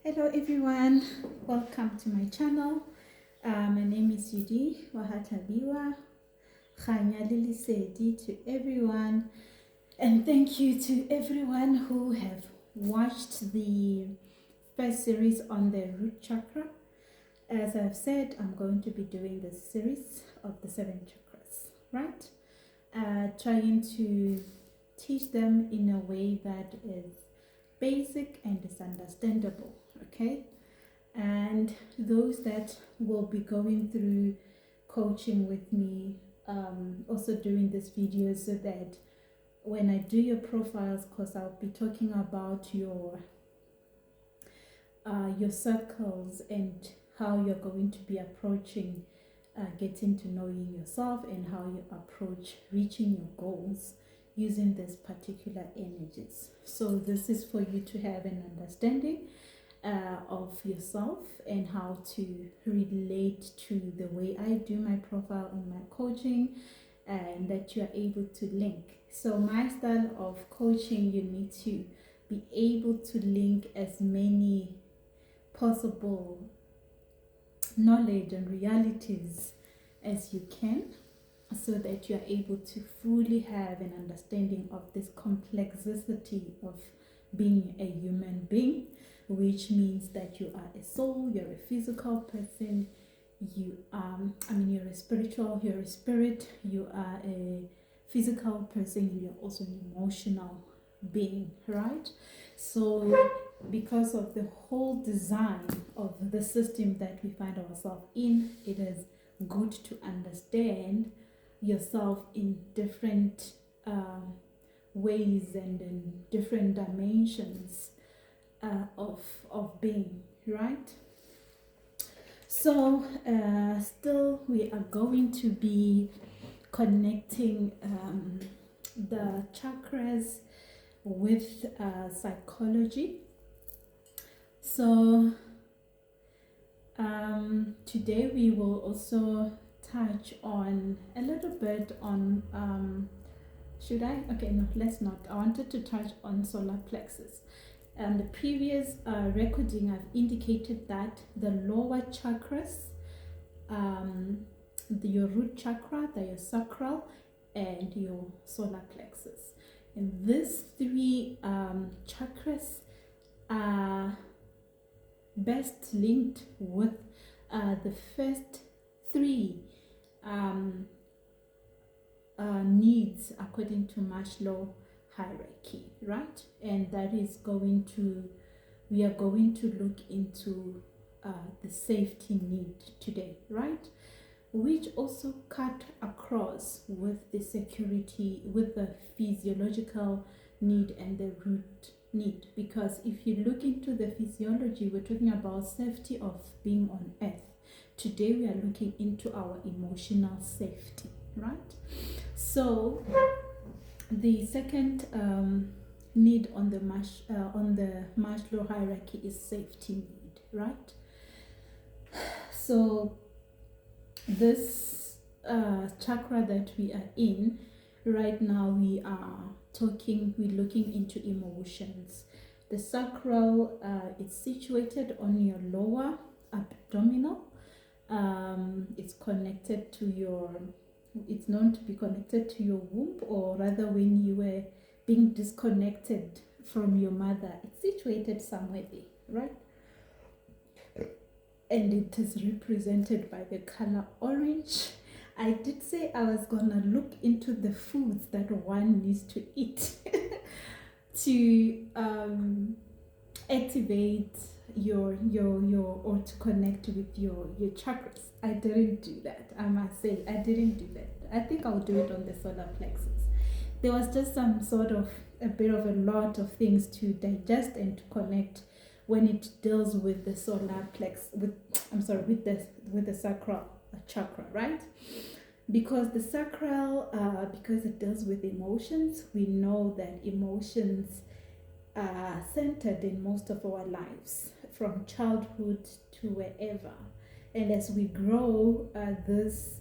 Hello everyone, welcome to my channel. My name is Yudi Wahatabiwa. Khanya Lilisedi to everyone, and thank you to everyone who have watched the first series on the root chakra. As I've said, I'm going to be doing this series of the 7 chakras, right? Trying to teach them in a way that is basic and is understandable, okay? And those that will be going through coaching with me, also doing this video, so that when I do your profiles, because I'll be talking about your circles and how you're going to be approaching getting to knowing yourself and how you approach reaching your goals using these particular energies. So this is for you to have an understanding of yourself and how to relate to the way I do my profile in my coaching, and that you are able to link. So my style of coaching, you need to be able to link as many possible knowledge and realities as you can, so that you are able to fully have an understanding of this complexity of being a human being, which means that you are a soul, you're a physical person, you're a spiritual, you're a spirit, you are a physical person, you're also an emotional being, right? So because of the whole design of the system that we find ourselves in, it is good to understand yourself in different ways and in different dimensions of being, right? So still we are going to be connecting the chakras with psychology. So today we will also touch on a little bit on should I? Okay, no, let's not. I wanted to touch on solar plexus. The previous recording, I've indicated that the lower chakras, your root chakra, your sacral, and your solar plexus. And these three chakras are best linked with the first three needs according to Maslow hierarchy, right? And that is we are going to look into the safety need today, right? Which also cut across with the security, with the physiological need and the root need. Because if you look into the physiology, we're talking about safety of being on earth. Today we are looking into our emotional safety, right? So the second need on the Maslow hierarchy is safety need, right? So this chakra that we are in right now, we're looking into emotions. The sacral is situated on your lower abdominal. It's connected to it's known to be connected to your womb, or rather when you were being disconnected from your mother, it's situated somewhere there, right? And it is represented by the color orange. I did say I was gonna look into the foods that one needs to eat to activate your or to connect with your chakras. I didn't do that. I must say I didn't do that. I think I'll do it on the solar plexus. There was just some sort of a lot of things to digest and to connect when it deals with the solar plexus, with the sacral chakra, right? Because the sacral, because it deals with emotions, we know that emotions are centered in most of our lives, from childhood to wherever. And as we grow, this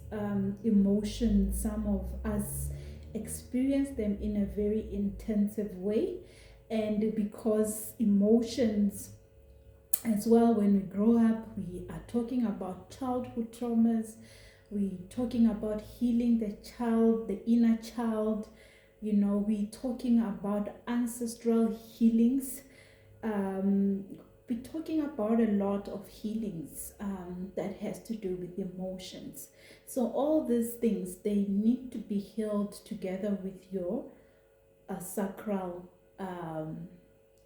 emotions, some of us experience them in a very intensive way. And because emotions As well, when we grow up, we are talking about childhood traumas. We're talking about healing the child, the inner child. We're talking about ancestral healings. We're talking about a lot of healings that has to do with emotions. So all these things, they need to be healed together with your sacral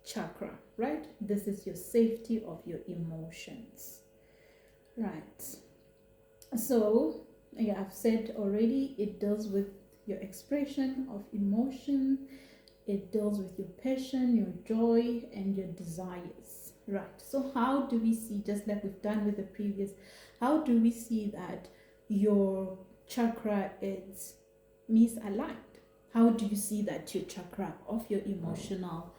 chakra, right? This is your safety of your emotions, right? So yeah, I've said already, it deals with your expression of emotion. It deals with your passion, your joy, and your desires, right? So how do we see, just like we've done with the previous, how do we see that your chakra is misaligned? How do you see that your chakra of your emotional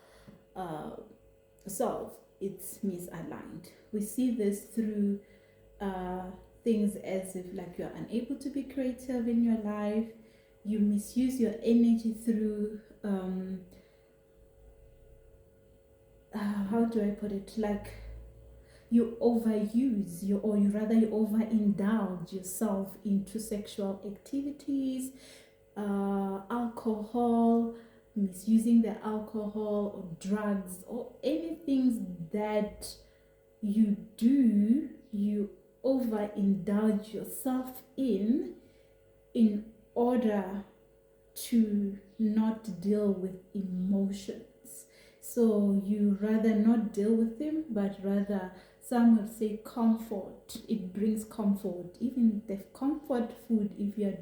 self, it's misaligned? We see this through things as if like you're unable to be creative in your life, you misuse your energy through how do I put it, like you overuse you, or you rather you overindulge yourself into sexual activities, alcohol, misusing the alcohol or drugs or anything that you do, you overindulge yourself in order to not deal with emotions. So you rather not deal with them, but rather, some would say, comfort. It brings comfort. Even the comfort food, if you're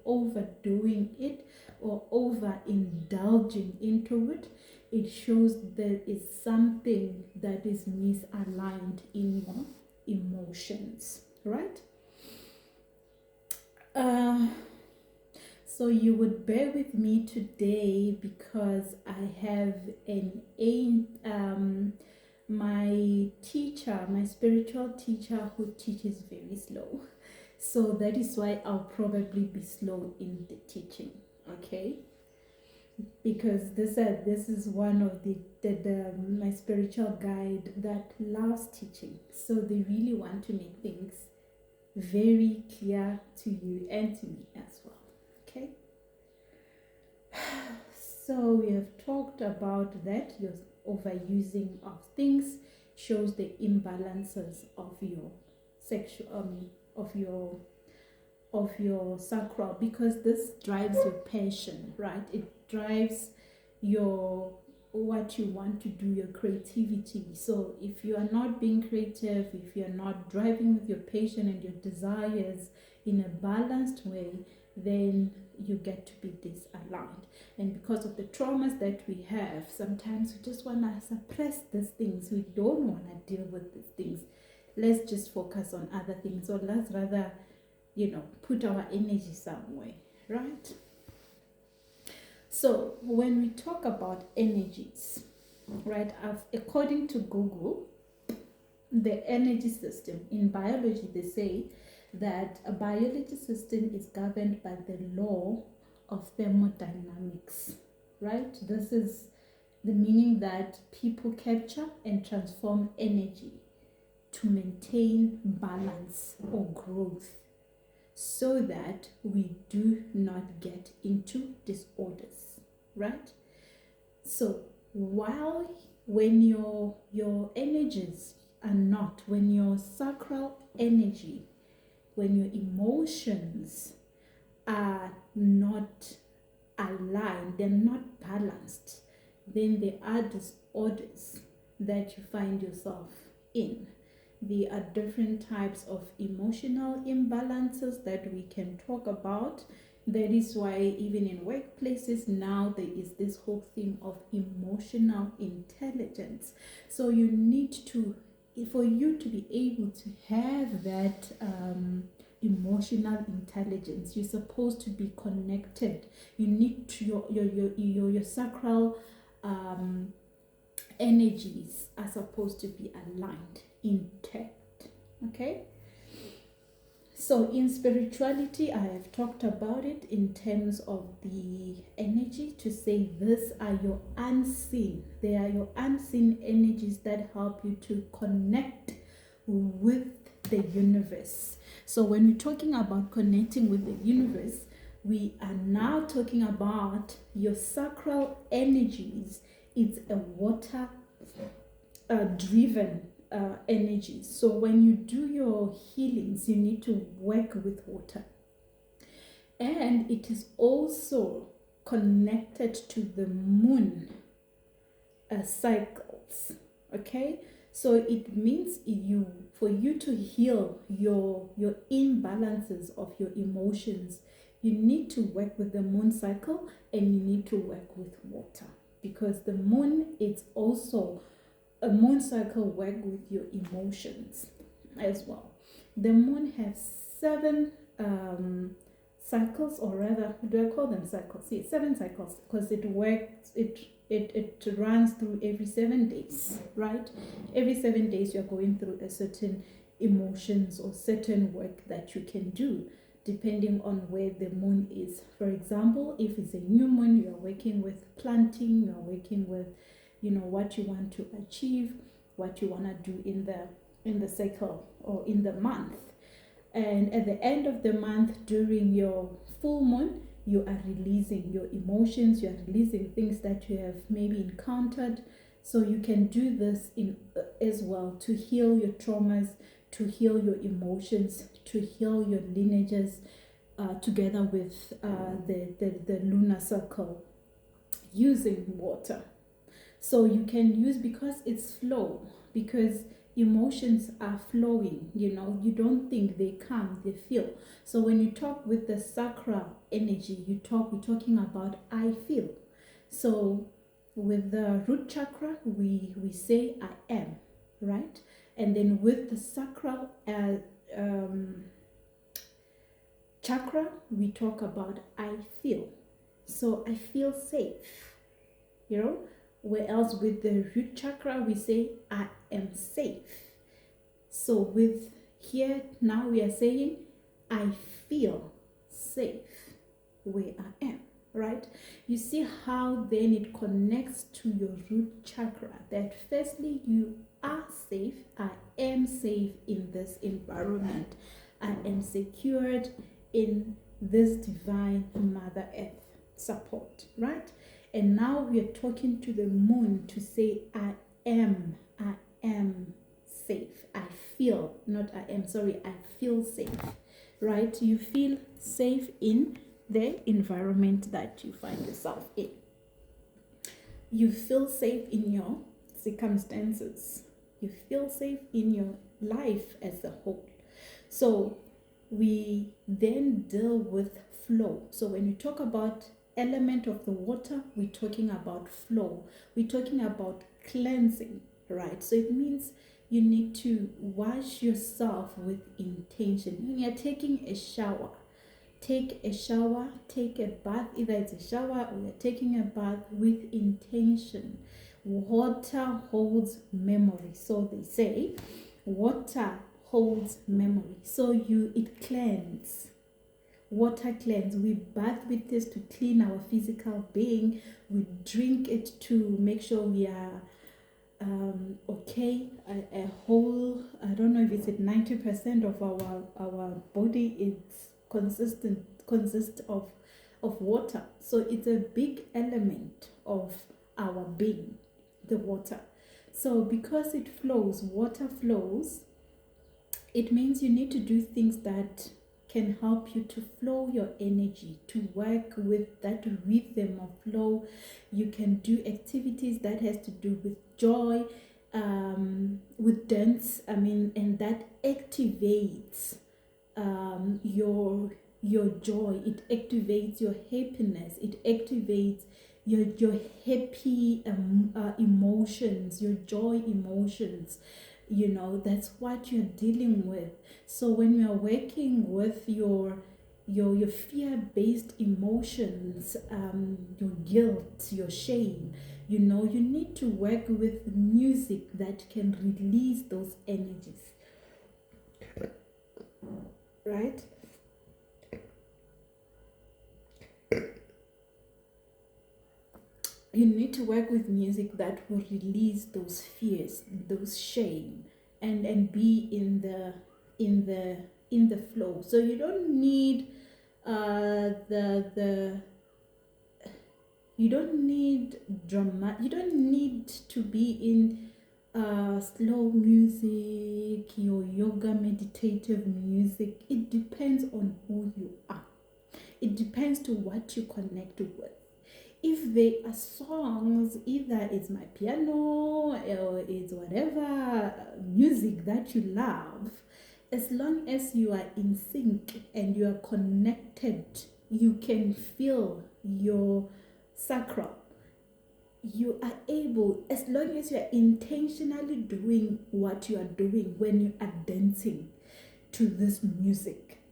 overdoing it or overindulging into it, it shows there is something that is misaligned in your emotions, right? So you would bear with me today because I have my teacher, my spiritual teacher, who teaches very slow. So that is why I'll probably be slow in the teaching, okay? Because this is one of the my spiritual guide that loves teaching. So they really want to make things very clear to you and to me as well. Okay, so we have talked about that. Your overusing of things shows the imbalances of your sexual of your sacral, because this drives your passion, right? It drives your what you want to do, your creativity. So if you are not being creative, if you're not driving with your passion and your desires in a balanced way, then you get to be disaligned. And because of the traumas that we have, sometimes we just want to suppress these things. We don't want to deal with these things. Let's just focus on other things, or let's rather put our energy somewhere, right? So when we talk about energies, right, according to Google, the energy system in biology, they say that a biology system is governed by the law of thermodynamics, right? This is the meaning that people capture and transform energy to maintain balance or growth, so that we do not get into disorders, right? So when your energies are not, when your sacral energy, when your emotions are not aligned, they're not balanced, then there are disorders that you find yourself in. There are different types of emotional imbalances that we can talk about. That is why even in workplaces now there is this whole theme of emotional intelligence. So you need to, for you to be able to have that emotional intelligence, you're supposed to be connected. You need to your sacral energies are supposed to be aligned, intact. Okay, So in spirituality, I have talked about it in terms of the energy to say these are your unseen. They are your unseen energies that help you to connect with the universe. So when we're talking about connecting with the universe, we are now talking about your sacral energies. It's a water driven energies. So when you do your healings, you need to work with water. And it is also connected to the moon cycles. Okay? So it means for you to heal your imbalances of your emotions, you need to work with the moon cycle and you need to work with water, because the moon is also a moon cycle work with your emotions as well. The moon has 7 cycles, or rather, do I call them cycles? See, 7 cycles, because it works, it runs through every 7 days, right? Every 7 days you're going through a certain emotions or certain work that you can do depending on where the moon is. For example, if it's a new moon, you are working with planting, you are working with what you want to achieve, what you want to do in the cycle or in the month. And at the end of the month, during your full moon, you are releasing your emotions, you are releasing things that you have maybe encountered. So you can do this as well to heal your traumas, to heal your emotions, to heal your lineages, together with the lunar circle, using water. So you can use, because it's flow, because emotions are flowing, you don't think they come, they feel. So when you talk with the sacral energy, we're talking about I feel. So with the root chakra, we say I am, right? And then with the sacral chakra, we talk about I feel. So I feel safe, where else with the root chakra we say I am safe. So with here now we are saying I feel safe where I am, right? You see how then it connects to your root chakra, that firstly you are safe. I am safe in this environment. I am secured in this divine Mother Earth support, right? And now we are talking to the moon to say, I am safe. I feel safe, right? You feel safe in the environment that you find yourself in. You feel safe in your circumstances. You feel safe in your life as a whole. So we then deal with flow. So when you talk about element of the water, we're talking about flow. We're talking about cleansing, right? So it means you need to wash yourself with intention. When you're taking a shower, take a bath, either it's a shower or you're taking a bath, with intention. Water holds memory. So they say water holds memory. So it cleanses. Water cleanse. We bath with this to clean our physical being. We drink it to make sure we are okay. A whole, I don't know if it's at 90% of our body is consists of water. So it's a big element of our being, the water. So because it flows, water flows, it means you need to do things that can help you to flow your energy, to work with that rhythm of flow. You can do activities that has to do with joy, with dance, and that activates your joy, it activates your happiness, it activates your happy emotions, your joy emotions. That's what you're dealing with. So when you're working with your fear-based emotions, your guilt, your shame, you need to work with music that can release those energies. right? You need to work with music that will release those fears, those shame, and be in the in the flow. So you don't need the you don't need drama, you don't need to be in slow music, your yoga meditative music. It depends on who you are. It depends to what you connect with. If they are songs, either it's my piano or it's whatever music that you love, as long as you are in sync and you are connected, you can feel your sacral. You are able, as long as you are intentionally doing what you are doing when you are dancing to this music,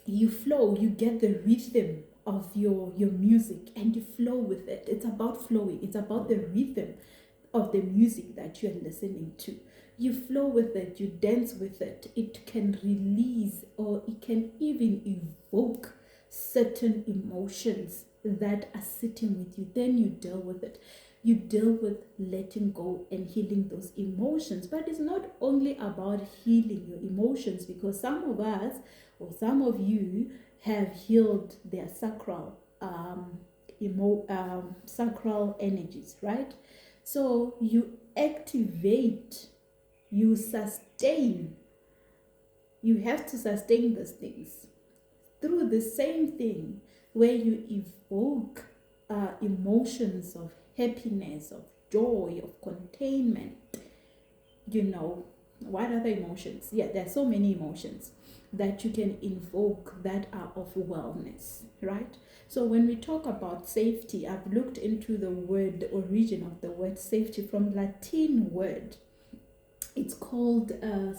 you flow, you get the rhythm of your music and you flow with it. It's about flowing, it's about the rhythm of the music that you are listening to. You flow with it, you dance with it. It can release or it can even evoke certain emotions that are sitting with you. Then you deal with it. You deal with letting go and healing those emotions. But it's not only about healing your emotions, because some of us or some of you have healed their sacral sacral energies, right? So you activate, you sustain, you have to sustain these things through the same thing where you evoke emotions of happiness, of joy, of containment. What other emotions? Yeah, there are so many emotions that you can invoke that are of wellness, right? So when we talk about safety, I've looked into the origin of the word safety from Latin word. It's called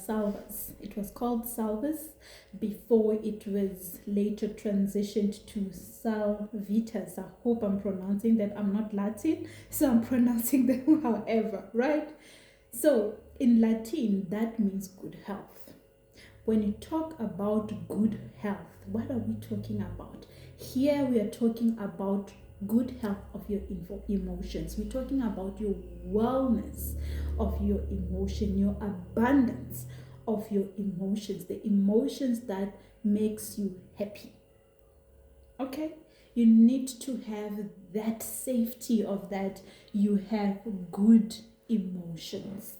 salvus. It was called salvus before it was later transitioned to salvitas. I hope I'm pronouncing that. I'm not Latin, so I'm pronouncing them however, right? So in Latin, that means good health. When you talk about good health, what are we talking about? Here we are talking about good health of your emotions. We're talking about your wellness of your emotion, your abundance of your emotions, the emotions that makes you happy. Okay? You need to have that safety of that you have good emotions.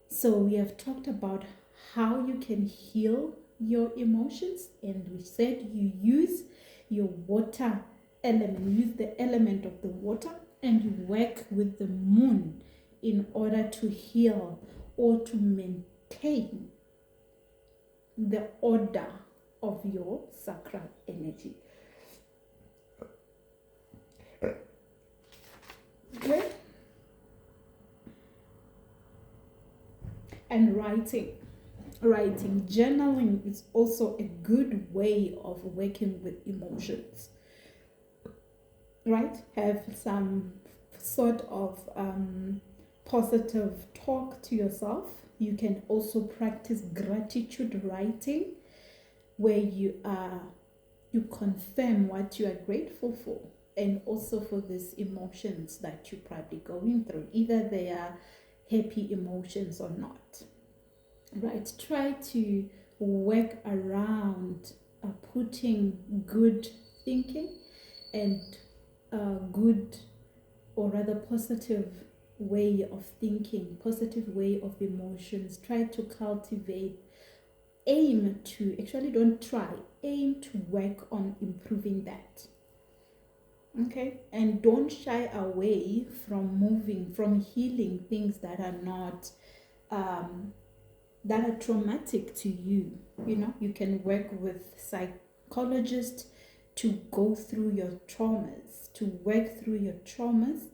So we have talked about how you can heal your emotions, and we said you use your water element, use the element of the water, and you work with the moon in order to heal or to maintain the order of your sacral energy. Okay? And writing, journaling is also a good way of working with emotions, right? Have some sort of positive talk to yourself. You can also practice gratitude writing, where you confirm what you are grateful for, and also for these emotions that you're probably going through, either they are happy emotions or not, right? Try to work around putting good thinking and good, or rather positive way of thinking, positive way of emotions. Try to cultivate, aim to, actually don't try, aim to work on improving that. Okay? And don't shy away from moving, from healing things that are not that are traumatic to you. You can work with psychologists to go through your traumas, to work through your traumas.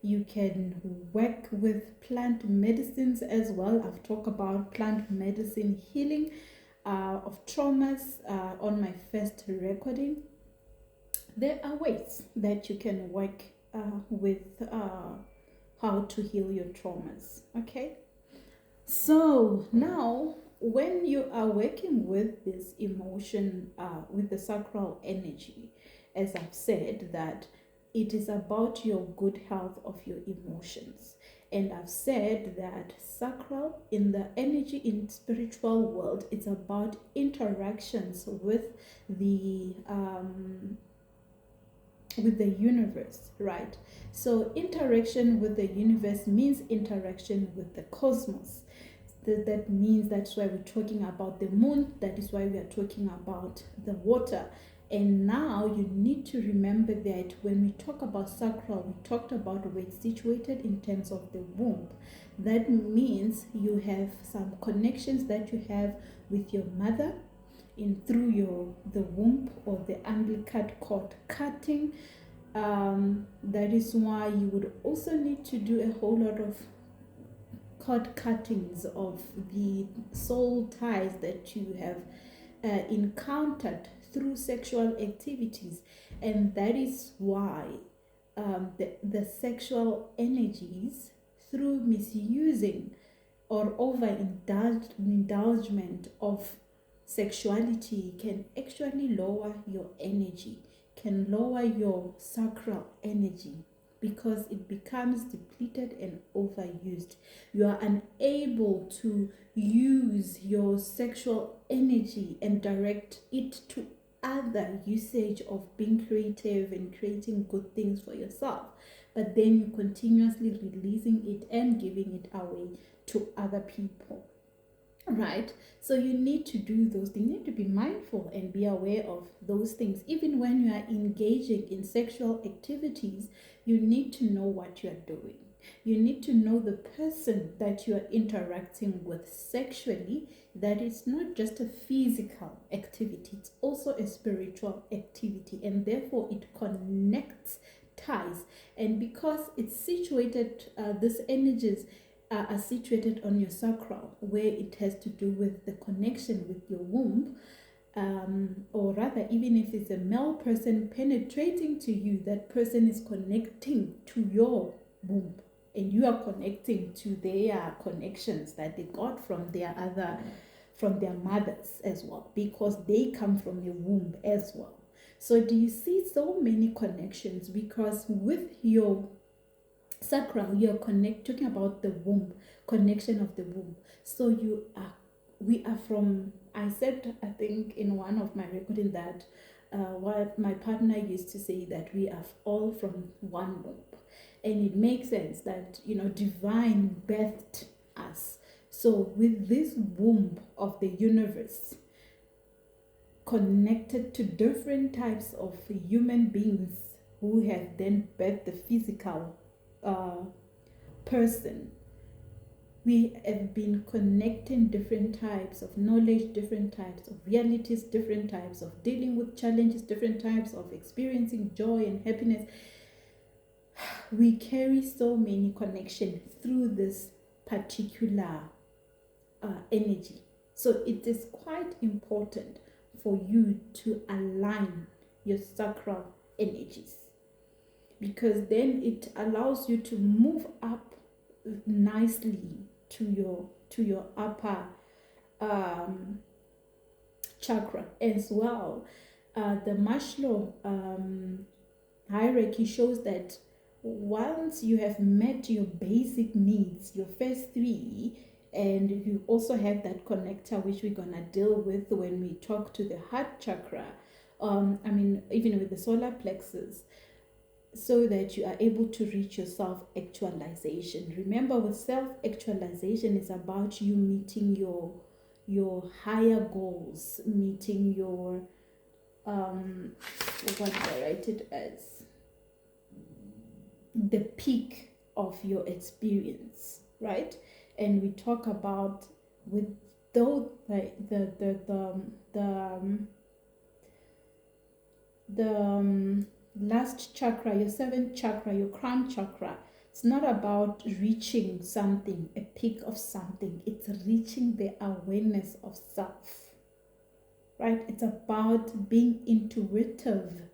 You can work with plant medicines as well. I've talked about plant medicine healing of traumas on my first recording. There are ways that you can work with how to heal your traumas. Okay? So now when you are working with this emotion, with the sacral energy, as I've said, that it is about your good health of your emotions. And I've said that sacral in the energy in spiritual world, it's about interactions with the universe, right? So interaction with the universe means interaction with the cosmos. That means that's why we're talking about the moon, that is why we are talking about the water. And now you need to remember that when we talk about sacral, we talked about where it's situated in terms of the womb. That means you have some connections that you have with your mother in through the womb or the umbilical cord cutting. That is why you would also need to do a whole lot of cord cuttings of the soul ties that you have encountered through sexual activities. And that is why the sexual energies, through misusing or overindulgement of sexuality, can actually lower your energy, can lower your sacral energy, because it becomes depleted and overused. You are unable to use your sexual energy and direct it to other usage of being creative and creating good things for yourself, but then you're continuously releasing it and giving it away to other people, right? So you need to do those things. You need to be mindful and be aware of those things. Even when you are engaging in sexual activities, you need to know what you are doing. You need to know the person that you are interacting with sexually, that it's not just a physical activity, it's also a spiritual activity, and therefore it connects ties. And because it's situated, these energies are situated on your sacral, where it has to do with the connection with your womb, or rather, even if it's a male person penetrating to you, that person is connecting to your womb, and you are connecting to their connections that they got from their mothers as well, because they come from your womb as well. So do you see so many connections? Because with your sacral, you're talking about the womb, connection of the womb. So we are from, I said, I think in one of my recording that what my partner used to say, that we are all from one womb. And it makes sense that, divine birthed us. So with this womb of the universe, connected to different types of human beings who have then birthed the physical person, we have been connecting different types of knowledge, different types of realities, different types of dealing with challenges, different types of experiencing joy and happiness. We carry so many connections through this particular energy. So it is quite important for you to align your sacral energies, because then it allows you to move up nicely to your upper chakra as well. The Maslow hierarchy shows that once you have met your basic needs, your first three, and you also have that connector, which we're gonna deal with when we talk to the heart chakra, even with the solar plexus, so that you are able to reach your self-actualization. Remember, with self-actualization, is about you meeting your higher goals, meeting your what do I write it as, the peak of your experience, right? And we talk about with those the last chakra, your seventh chakra, your crown chakra. It's not about reaching something, a peak of something. It's reaching the awareness of self, right? It's about being intuitive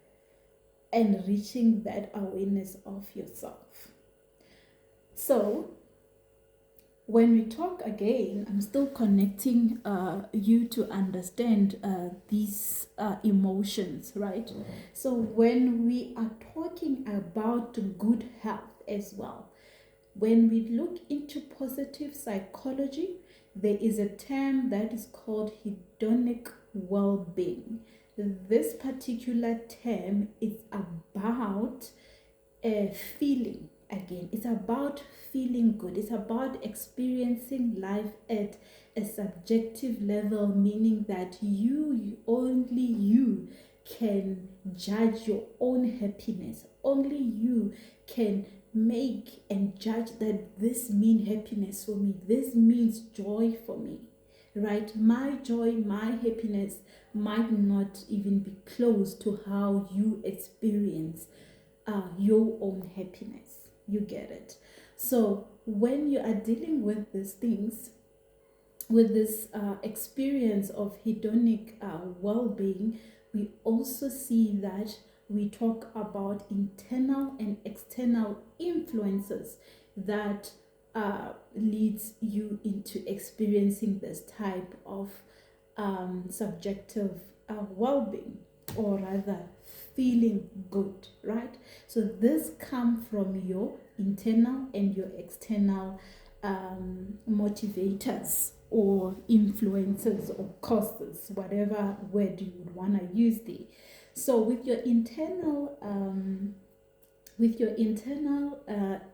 and reaching that awareness of yourself. So when we talk again, I'm still connecting you to understand these emotions, right? So when we are talking about good health as well, when we look into positive psychology, there is a term that is called hedonic well-being. This particular term is about a feeling. Again, it's about feeling good. It's about experiencing life at a subjective level, meaning that only you can judge your own happiness. Only you can make and judge that this means happiness for me, this means joy for me, right? My joy, my happiness might not even be close to how you experience your own happiness. You get it? So when you are dealing with these things, with this experience of hedonic well-being, we also see that we talk about internal and external influences that leads you into experiencing this type of subjective well-being, or rather feeling good, right? So this comes from your internal and your external motivators or influences or causes, whatever word you would want to use there. So with your internal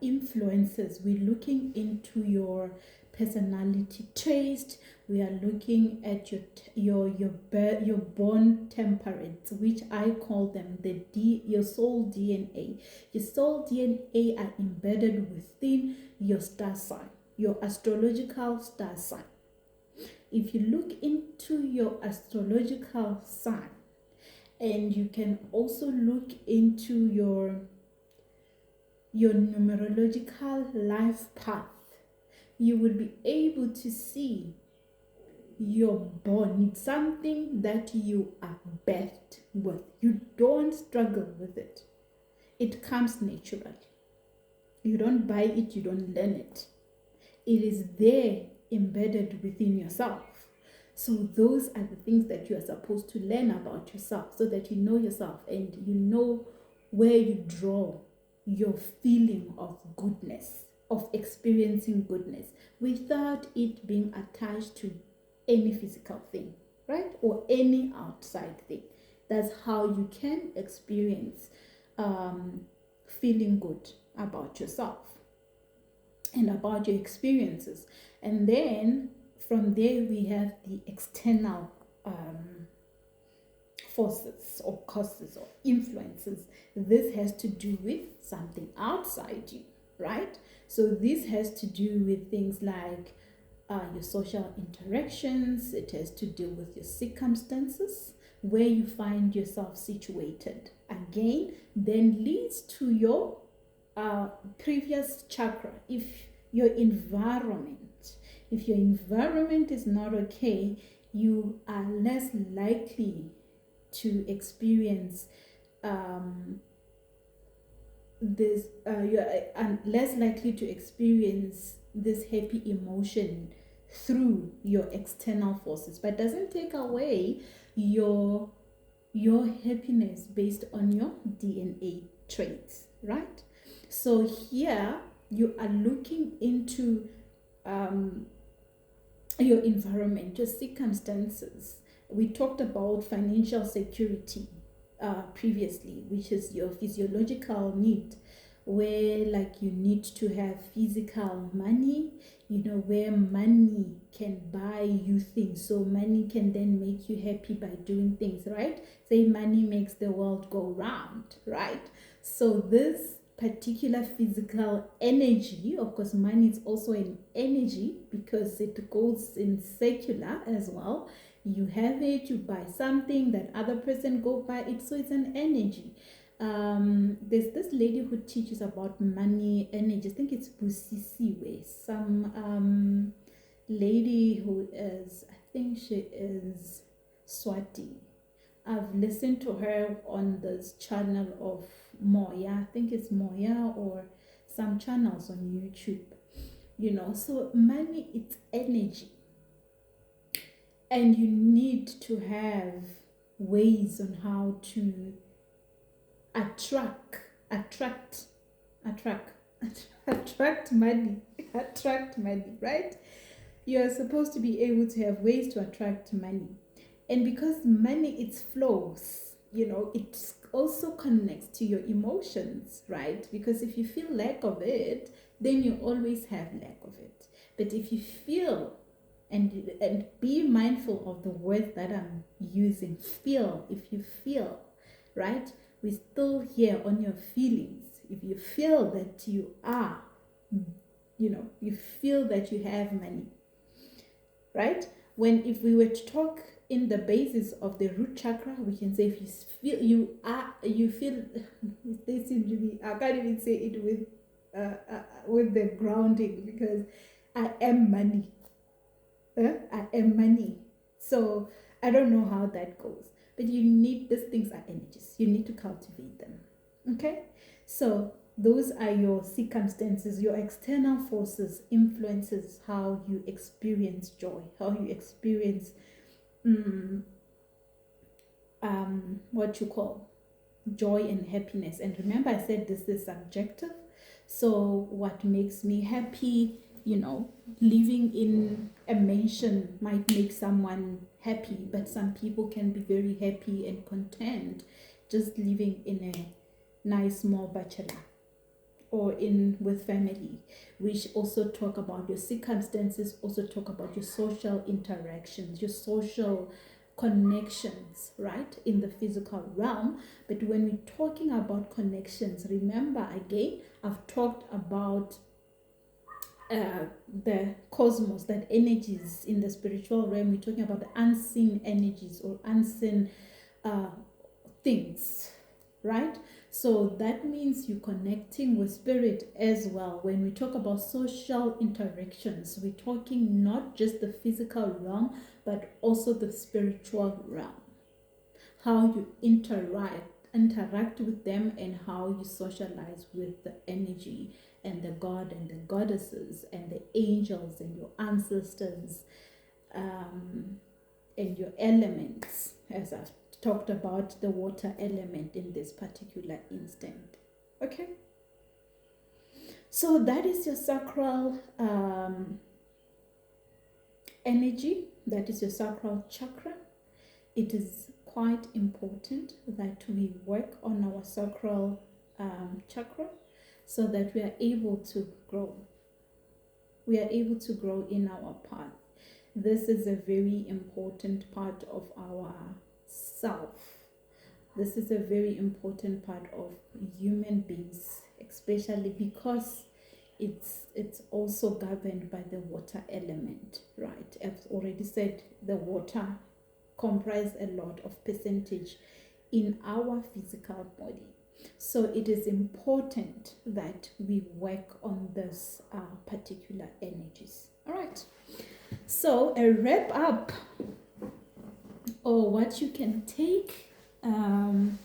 influences, we're looking into your personality taste. We are looking at your born temperament, which I call them your soul DNA. Your soul DNA are embedded within your star sign, your astrological star sign. If you look into your astrological sign, and you can also look into your numerological life path, you will be able to see you're born. It's something that you are birthed with. You don't struggle with it. It comes naturally. You don't buy it, you don't learn it. It is there embedded within yourself. So those are the things that you are supposed to learn about yourself, so that you know yourself and you know where you draw your feeling of goodness, of experiencing goodness, without it being attached to any physical thing, right? Or any outside thing. That's how you can experience feeling good about yourself and about your experiences. And then from there we have the external forces or causes or influences. This has to do with something outside you, right? So this has to do with things like your social interactions. It has to do with your circumstances, where you find yourself situated. Again, then leads to your previous chakra. If your environment is not okay, you are less likely to experience less likely to experience this happy emotion through your external forces, but doesn't take away your happiness based on your DNA traits, right? So here you are looking into your environment, your circumstances. We talked about financial security previously, which is your physiological need, where like you need to have physical money, where money can buy you things. So money can then make you happy by doing things, right? Say money makes the world go round, right? So this particular physical energy, of course money is also an energy because it goes in circular as well. You have it, you buy something, that other person go buy it, so it's an energy. There's this lady who teaches about money energy. I think it's Busisiwe, some lady who is, I think she is Swati. I've listened to her on this channel of Moya. I think it's Moya or some channels on YouTube. So money, it's energy, and you need to have ways on how to attract attract attract attract money. Attract money, right? You are supposed to be able to have ways to attract money. And because money, it flows, it also connects to your emotions, right? Because if you feel lack of it, then you always have lack of it. But if you feel, and be mindful of the words that I'm using, feel, if you feel, right? We're still here on your feelings. If you feel that you are, you feel that you have money, right? If we were to talk in the basis of the root chakra, we can say if you feel they seem to be, I can't even say it with the grounding, because I am money. I am money. So I don't know how that goes, but these things are energies. You need to cultivate them. Okay? So those are your circumstances, your external forces influences how you experience joy, how you experience what you call joy and happiness. And remember, I said this is subjective. So what makes me happy, living in a mansion might make someone happy, but some people can be very happy and content just living in a nice small bachelor or in with family. Which also talk about your circumstances, also talk about your social interactions, your social connections, right, in the physical realm. But when we're talking about connections, remember again, I've talked about the cosmos, that energies in the spiritual realm. We're talking about the unseen energies or unseen things, right? So that means you're connecting with spirit as well. When we talk about social interactions, we're talking not just the physical realm, but also the spiritual realm. How you interact with them, and how you socialize with the energy and the god and the goddesses and the angels and your ancestors, and your elements, as I've talked about the water element in this particular instant. Okay, so that is your sacral energy, that is your sacral chakra. It is quite important that we work on our sacral chakra, so that we are able to grow. We are able to grow in our path. This is a very important part of our self. This is a very important part of human beings, especially because it's also governed by the water element, right? I've already said the water comprise a lot of percentage in our physical body. So it is important that we work on this particular energies. All right. So a wrap up, or what you can take from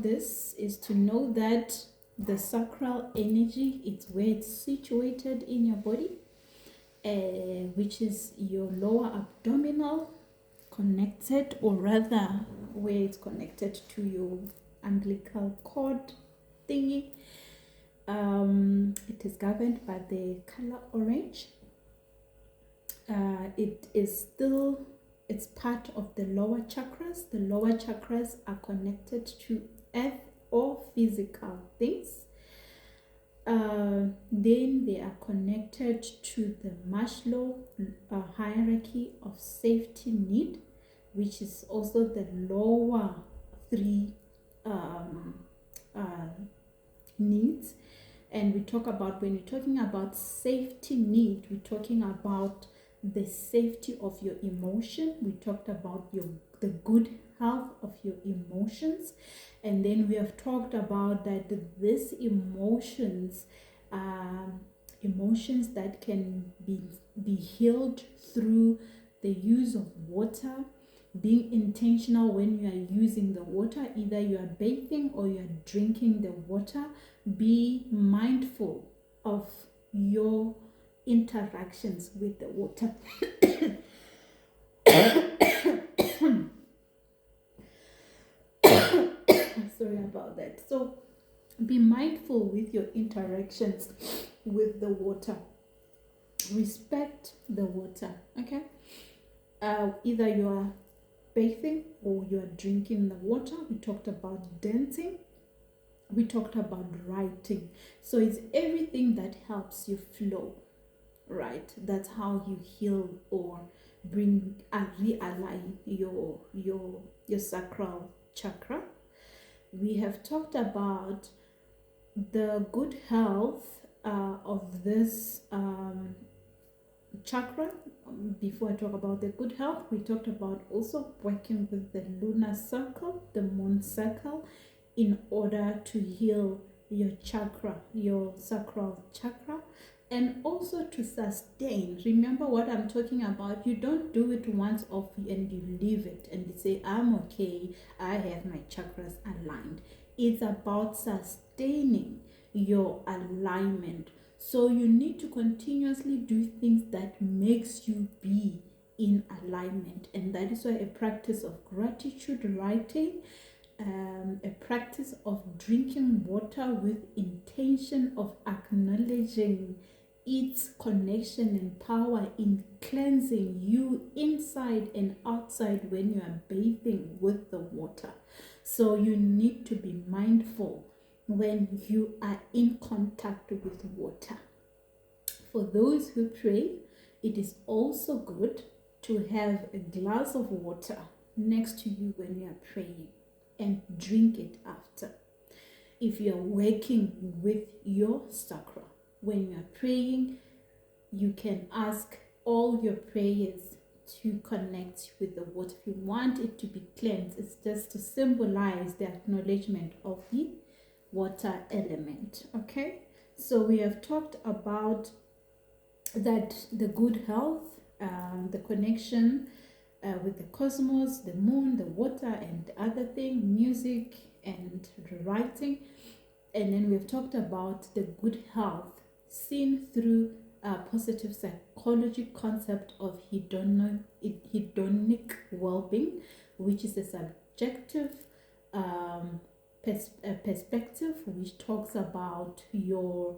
this, is to know that the sacral energy, it's where it's situated in your body, which is your lower abdominal, connected, or rather where it's connected to your umbilical cord thingy. It is governed by the color orange. It's part of the lower chakras. The lower chakras are connected to earth or physical things. Then they are connected to the Maslow hierarchy of safety need, which is also the lower three needs. And when we're talking about safety need, we're talking about the safety of your emotion. We talked about the good health of your emotions, and then we have talked about that these emotions that can be healed through the use of water, being intentional when you are using the water, either you are bathing or you are drinking the water. Be mindful of your interactions with the water. Sorry about that. So be mindful with your interactions with the water. Respect the water, okay? Either you are bathing or you are drinking the water. We talked about dancing. We talked about writing. So it's everything that helps you flow, right? That's how you heal or bring and realign your sacral chakra. We have talked about the good health of this chakra. Before I talk about the good health, we talked about also working with the lunar circle, the moon circle, in order to heal your chakra, your sacral chakra, and also to sustain. Remember what I'm talking about. You don't do it once off and you leave it and you say, I'm okay, I have my chakras aligned. It's about sustaining your alignment. So you need to continuously do things that makes you be in alignment, and that is why a practice of gratitude writing, a practice of drinking water with intention of acknowledging its connection and power in cleansing you inside and outside when you are bathing with the water. So you need to be mindful when you are in contact with water. For those who pray, it is also good to have a glass of water next to you when you are praying and drink it after. If you are working with your sacral, when you are praying, you can ask all your prayers to connect with the water. If you want it to be cleansed, it's just to symbolize the acknowledgement of the water element. Okay, so we have talked about that, the good health, the connection with the cosmos, the moon, the water, and other thing, music and writing. And then we've talked about the good health seen through a positive psychology concept of hedonic well-being, which is a subjective perspective which talks about your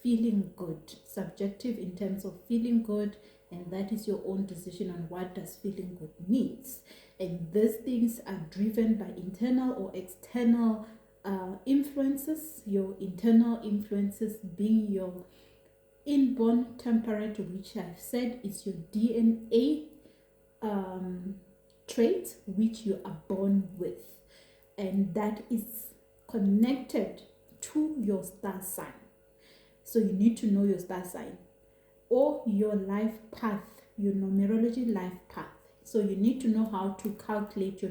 feeling good, subjective in terms of feeling good, and that is your own decision on what does feeling good means. And these things are driven by internal or external influences. Your internal influences being your inborn temperament, which I've said is your DNA trait which you are born with, and that is connected to your star sign. So you need to know your star sign or your life path, your numerology life path. So you need to know how to calculate your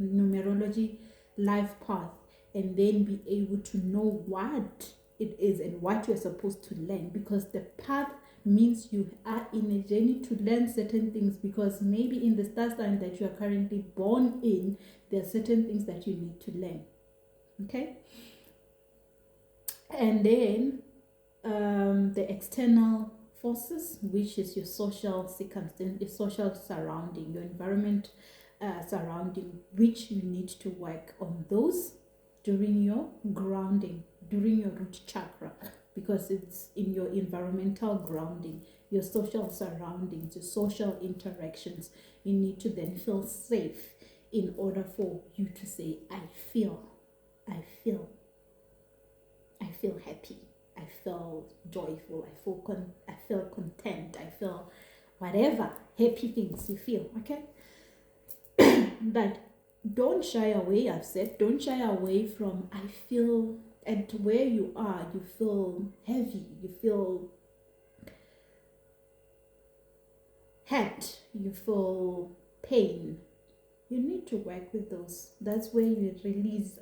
numerology life path, and then be able to know what it is and what you're supposed to learn, because the path means you are in a journey to learn certain things, because maybe in the star sign that you are currently born in, there are certain things that you need to learn. Okay, and then the external forces, which is your social circumstance, your social surrounding, your environment surrounding, which you need to work on those during your grounding, during your root chakra, because it's in your environmental grounding, your social surroundings, your social interactions. You need to then feel safe in order for you to say, I feel happy, I feel joyful, I feel content, I feel whatever happy things you feel. Okay, but don't shy away. I've said don't shy away from I feel. And where you are, you feel heavy, you feel hurt, you feel pain. You need to work with those. That's where you release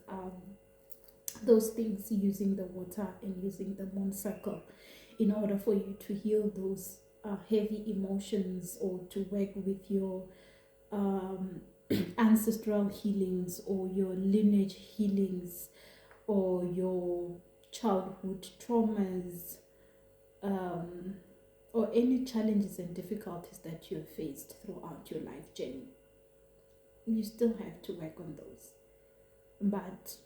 those things using the water and using the moon circle in order for you to heal those heavy emotions, or to work with your ancestral healings or your lineage healings or your childhood traumas, or any challenges and difficulties that you have faced throughout your life journey. You still have to work on those. But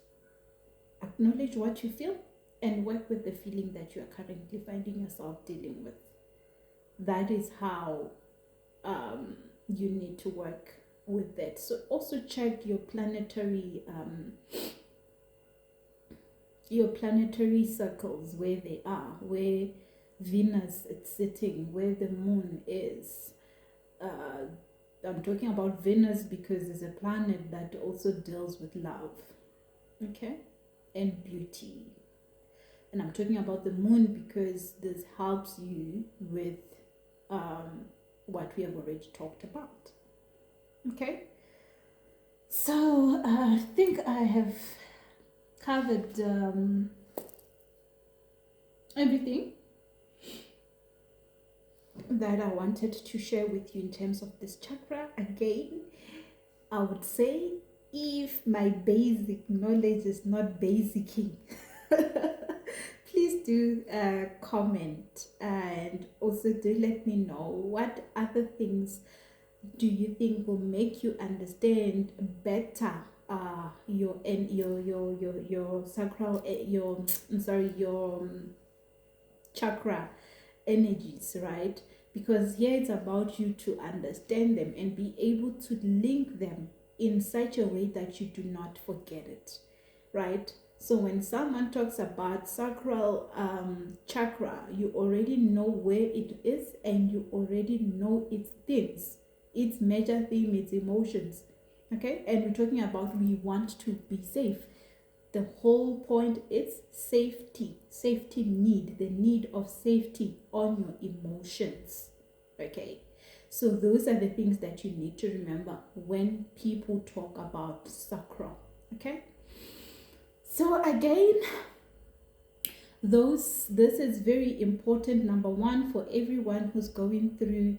acknowledge what you feel and work with the feeling that you are currently finding yourself dealing with. That is how you need to work with that. So also check your planetary circles, where they are, where Venus is sitting, where the moon is. I'm talking about Venus because it's a planet that also deals with love, okay, and beauty. And I'm talking about the moon because this helps you with what we have already talked about. Okay, so I think I have covered everything that I wanted to share with you in terms of this chakra. Again, I would say, if my basic knowledge is not basicing, please do comment, and also do let me know what other things do you think will make you understand better your sacral your chakra energies, right? Because here it's about you to understand them and be able to link them in such a way that you do not forget it, right? So when someone talks about sacral chakra, you already know where it is, and you already know its themes, its major theme, its emotions. Okay, and we're talking about we want to be safe. The whole point is safety need, the need of safety on your emotions. Okay, so those are the things that you need to remember when people talk about sacral. Okay, so again, this is very important. Number one, for everyone who's going through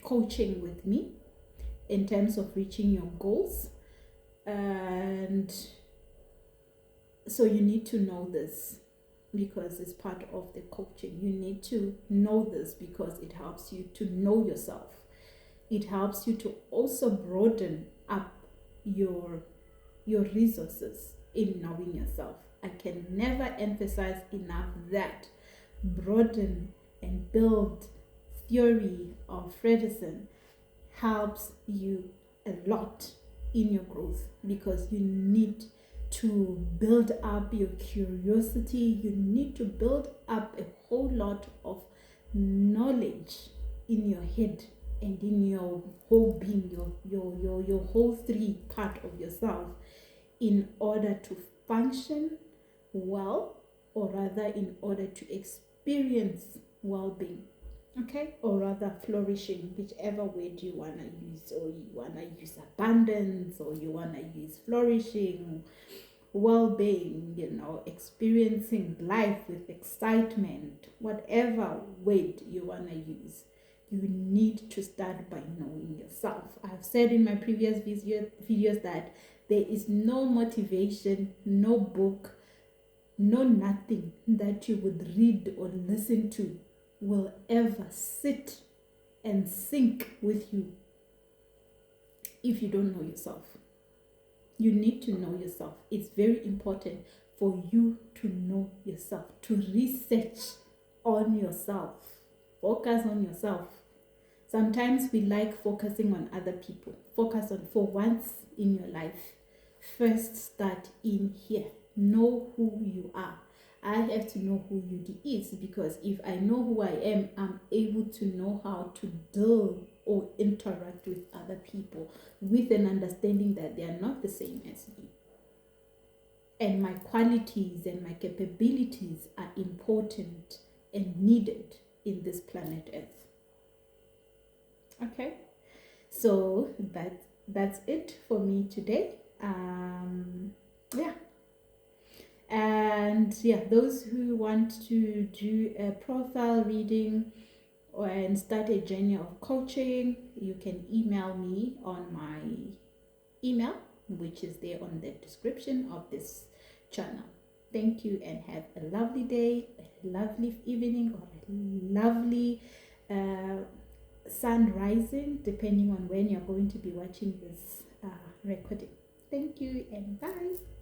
coaching with me in terms of reaching your goals. And so you need to know this because it's part of the coaching. You need to know this because it helps you to know yourself. It helps you to also broaden up your resources in knowing yourself. I can never emphasize enough that broaden and build theory of Frederickson helps you a lot in your growth, because you need to build up your curiosity. You need to build up a whole lot of knowledge in your head and in your whole being, your whole three part of yourself, in order to function well, or rather in order to experience well-being. Okay, or rather flourishing, whichever word you want to use, or you want to use abundance, or you want to use flourishing, well-being, experiencing life with excitement, whatever word you want to use. You need to start by knowing yourself. I've said in my previous videos that there is no motivation, no book, no nothing that you would read or listen to will ever sit and sink with you if you don't know yourself. You need to know yourself. It's very important for you to know yourself, to research on yourself, focus on yourself. Sometimes we like focusing on other people. Focus on, for once in your life, first start in here. Know who you are. I have to know who you is, because if I know who I am, I'm able to know how to deal or interact with other people with an understanding that they are not the same as me. And my qualities and my capabilities are important and needed in this planet Earth. Okay, so that's it for me today. And those who want to do a profile reading and start a journey of coaching, you can email me on my email, which is there on the description of this channel. Thank you and have a lovely day, a lovely evening, or a lovely sun rising, depending on when you're going to be watching this recording. Thank you and bye.